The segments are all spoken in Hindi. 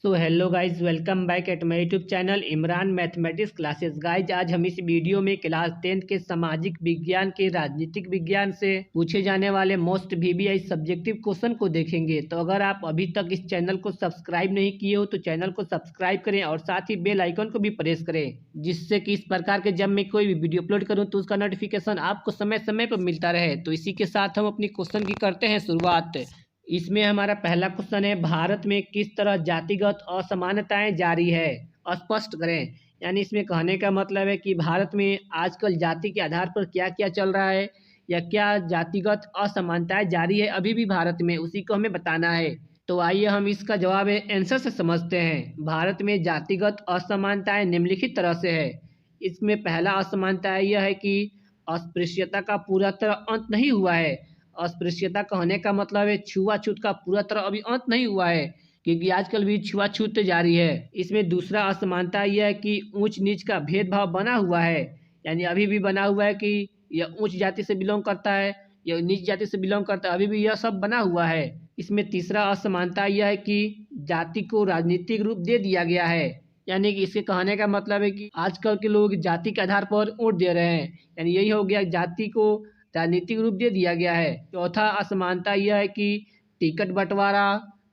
So hello guys, welcome back at my YouTube channel Imran mathematics classes. Guys आज हम इस वीडियो में क्लास 10th के सामाजिक विज्ञान के राजनीतिक विज्ञान से पूछे जाने वाले मोस्ट वीवीआई सब्जेक्टिव क्वेश्चन को देखेंगे। तो अगर आप अभी तक इस चैनल को सब्सक्राइब नहीं किए हो तो चैनल को सब्सक्राइब करें और साथ ही बेल आइकन को भी प्रेस करें, जिससे कि इस प्रकार के जब मैं कोई भी वीडियो अपलोड करूँ तो उसका नोटिफिकेशन आपको समय समय पर मिलता रहे। तो इसी के साथ हम अपनी क्वेश्चन की करते हैं शुरुआत। इसमें हमारा पहला क्वेश्चन है, भारत में किस तरह जातिगत असमानताएं जारी है, स्पष्ट करें। यानी इसमें कहने का मतलब है कि भारत में आजकल जाति के आधार पर क्या क्या चल रहा है या क्या जातिगत असमानताएं जारी है अभी भी भारत में, उसी को हमें बताना है। तो आइए हम इसका जवाब आंसर से समझते हैं। भारत में जातिगत असमानताएं निम्नलिखित तरह से है। इसमें पहला असमानता यह है कि अस्पृश्यता का पूरा तरह अंत नहीं हुआ है। अस्पृश्यता कहने का मतलब है छुआछूत का पूरा तरह अभी अंत नहीं हुआ है, क्योंकि आजकल भी छुआछूत जारी है। इसमें दूसरा असमानता यह है कि ऊंच नीच का भेदभाव बना हुआ है, यानी अभी भी बना हुआ है कि यह ऊंच जाति से बिलोंग करता है, यह नीच जाति से बिलोंग करता है, अभी भी यह सब बना हुआ है। इसमें तीसरा असमानता यह है कि जाति को राजनीतिक रूप दे दिया गया है, यानी कि इसके कहने का मतलब है कि आजकल के लोग जाति के आधार पर वोट दे रहे हैं, यानी यही हो गया, जाति को राजनीतिक रूप दे दिया गया है। चौथा असमानता यह है कि टिकट बंटवारा,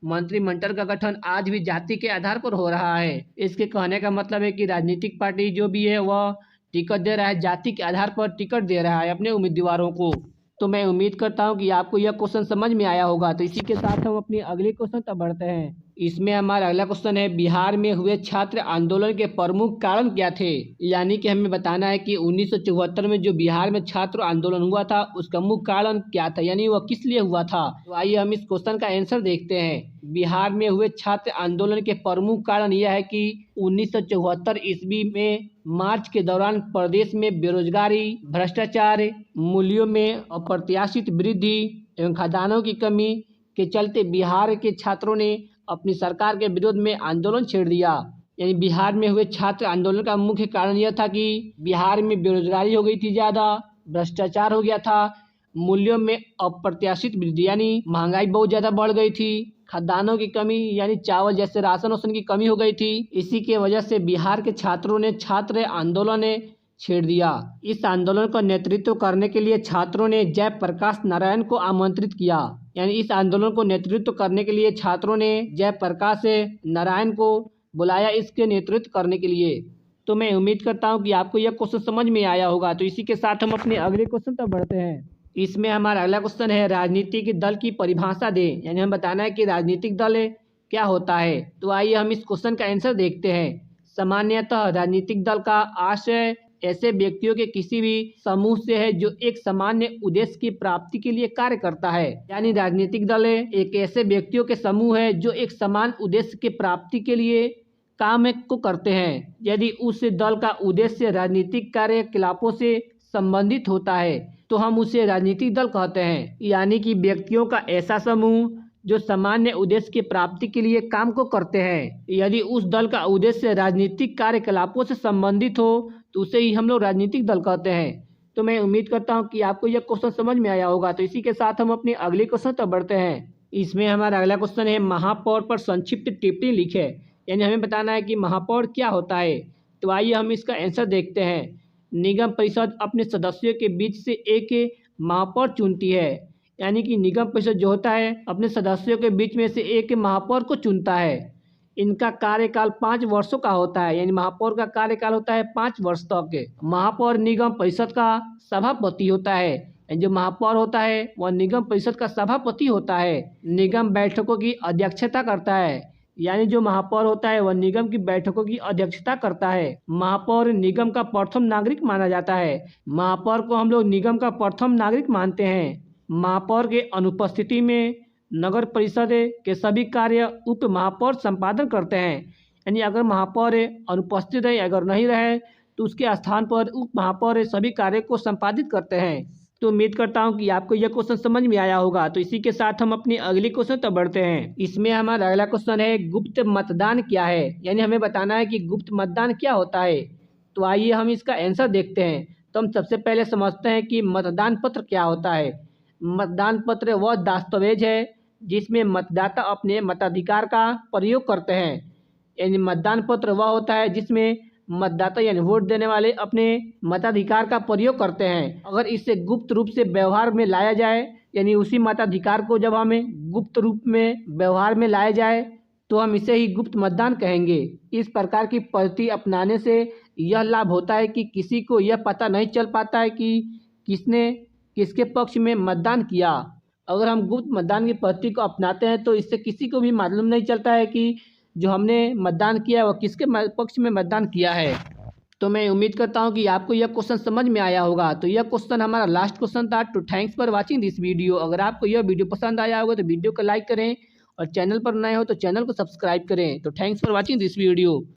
मंत्रिमंडल का गठन आज भी जाति के आधार पर हो रहा है। इसके कहने का मतलब है कि राजनीतिक पार्टी जो भी है वह टिकट दे रहा है, जाति के आधार पर टिकट दे रहा है अपने उम्मीदवारों को। तो मैं उम्मीद करता हूं कि आपको यह क्वेश्चन समझ में आया होगा। तो इसी के साथ हम अपनी अगले क्वेश्चन तक बढ़ते हैं। इसमें हमारा अगला क्वेश्चन है, बिहार में हुए छात्र आंदोलन के प्रमुख कारण क्या थे। यानी कि हमें बताना है कि 1974 में जो बिहार में छात्र आंदोलन हुआ था उसका मुख्य कारण क्या था, यानी वह किस लिए हुआ था। तो आइए हम इस क्वेश्चन का आंसर देखते हैं। बिहार में हुए छात्र आंदोलन के प्रमुख कारण यह है कि 1974 ईस्वी में मार्च के दौरान प्रदेश में बेरोजगारी, भ्रष्टाचार, मूल्यों में अप्रत्याशित वृद्धि एवं खदानों की कमी के चलते बिहार के छात्रों ने अपनी सरकार के विरोध में आंदोलन छेड़ दिया। यानी बिहार में हुए छात्र आंदोलन का मुख्य कारण यह था कि बिहार में बेरोजगारी हो गई थी ज़्यादा, भ्रष्टाचार हो गया था, मूल्यों में अप्रत्याशित वृद्धि यानी महंगाई बहुत ज़्यादा बढ़ गई थी, खाद्यान्नों की कमी यानी चावल जैसे राशन वाशन की कमी हो गई थी। इसी के वजह से बिहार के छात्रों ने छात्र आंदोलन छेड़ दिया। इस आंदोलन का नेतृत्व करने के लिए छात्रों ने जयप्रकाश नारायण को आमंत्रित किया। यानी इस आंदोलन को नेतृत्व करने के लिए छात्रों ने जयप्रकाश नारायण को बुलाया इसके नेतृत्व करने के लिए। तो मैं उम्मीद करता हूँ कि आपको यह क्वेश्चन समझ में आया होगा। तो इसी के साथ हम अपने अगले क्वेश्चन तक बढ़ते हैं। इसमें हमारा अगला क्वेश्चन है, राजनीतिक दल की परिभाषा दें। यानी हम बताना है कि राजनीतिक दल क्या होता है। तो आइए हम इस क्वेश्चन का आंसर देखते हैं। सामान्यतः राजनीतिक दल का आशय ऐसे व्यक्तियों के किसी भी समूह से है जो एक सामान्य उद्देश्य की प्राप्ति के लिए कार्य करता है। यानी राजनीतिक दल एक ऐसे व्यक्तियों के समूह है जो एक समान उद्देश्य की प्राप्ति के लिए काम को करते हैं। यदि उस दल का उद्देश्य राजनीतिक कार्यकलापों से संबंधित होता है तो हम उसे राजनीतिक दल कहते हैं। यानी कि व्यक्तियों का ऐसा समूह जो सामान्य उद्देश्य की प्राप्ति के लिए काम को करते हैं। यदि उस दल का उद्देश्य राजनीतिक कार्यकलापों से संबंधित हो तो उसे ही हम लोग राजनीतिक दल कहते हैं। तो मैं उम्मीद करता हूं कि आपको यह क्वेश्चन समझ में आया होगा। तो इसी के साथ हम अपने अगले क्वेश्चन तक बढ़ते हैं। इसमें हमारा अगला क्वेश्चन है, महापौर पर संक्षिप्त टिप्पणी लिखे। यानी हमें बताना है कि महापौर क्या होता है। तो आइए हम इसका आंसर देखते हैं। निगम परिषद अपने सदस्यों के बीच से एक महापौर चुनती है। यानी कि निगम परिषद जो होता है अपने सदस्यों के बीच में से एक महापौर को चुनता है। इनका कार्यकाल 5 वर्षों का होता है। यानी महापौर का कार्यकाल होता है 5 वर्ष तक। महापौर निगम परिषद का सभापति होता है। जो महापौर होता है वह निगम परिषद का सभापति होता है। निगम बैठकों की अध्यक्षता करता है। यानी जो महापौर होता है वह निगम की बैठकों की अध्यक्षता करता है। महापौर निगम का प्रथम नागरिक माना जाता है। महापौर को हम लोग निगम का प्रथम नागरिक मानते हैं। महापौर के अनुपस्थिति में नगर परिषद के सभी कार्य उप महापौर संपादन करते हैं। यानी अगर महापौर अनुपस्थित है, अगर नहीं रहे तो उसके स्थान पर उप महापौर सभी कार्य को संपादित करते हैं। तो उम्मीद करता हूं कि आपको यह क्वेश्चन समझ में आया होगा। तो इसी के साथ हम अपनी अगली क्वेश्चन तक बढ़ते हैं। इसमें हमारा अगला क्वेश्चन है, गुप्त मतदान क्या है। यानी हमें बताना है कि गुप्त मतदान क्या होता है। तो आइए हम इसका आंसर देखते हैं। तो हम सबसे पहले समझते हैं कि मतदान पत्र क्या होता है। मतदान पत्र वह दस्तावेज है जिसमें मतदाता अपने मताधिकार का प्रयोग करते हैं। यानी मतदान पत्र वह होता है जिसमें मतदाता यानी वोट देने वाले अपने मताधिकार का प्रयोग करते हैं। अगर इसे गुप्त रूप से व्यवहार में लाया जाए, यानी उसी मताधिकार को जब हमें गुप्त रूप में व्यवहार में लाया जाए तो हम इसे ही गुप्त मतदान कहेंगे। इस प्रकार की पद्धति अपनाने से यह लाभ होता है कि किसी को यह पता नहीं चल पाता है कि किसने किसके पक्ष में मतदान किया। अगर हम गुप्त मतदान की पद्धति को अपनाते हैं तो इससे किसी को भी मालूम नहीं चलता है कि जो हमने मतदान किया वह किसके पक्ष में मतदान किया है। तो मैं उम्मीद करता हूं कि आपको यह क्वेश्चन समझ में आया होगा। तो यह क्वेश्चन हमारा लास्ट क्वेश्चन था। तो thanks for watching this video. अगर आपको यह वीडियो पसंद आया होगा तो वीडियो को लाइक करें और चैनल पर नए हो तो चैनल को सब्सक्राइब करें। तो thanks for watching this video.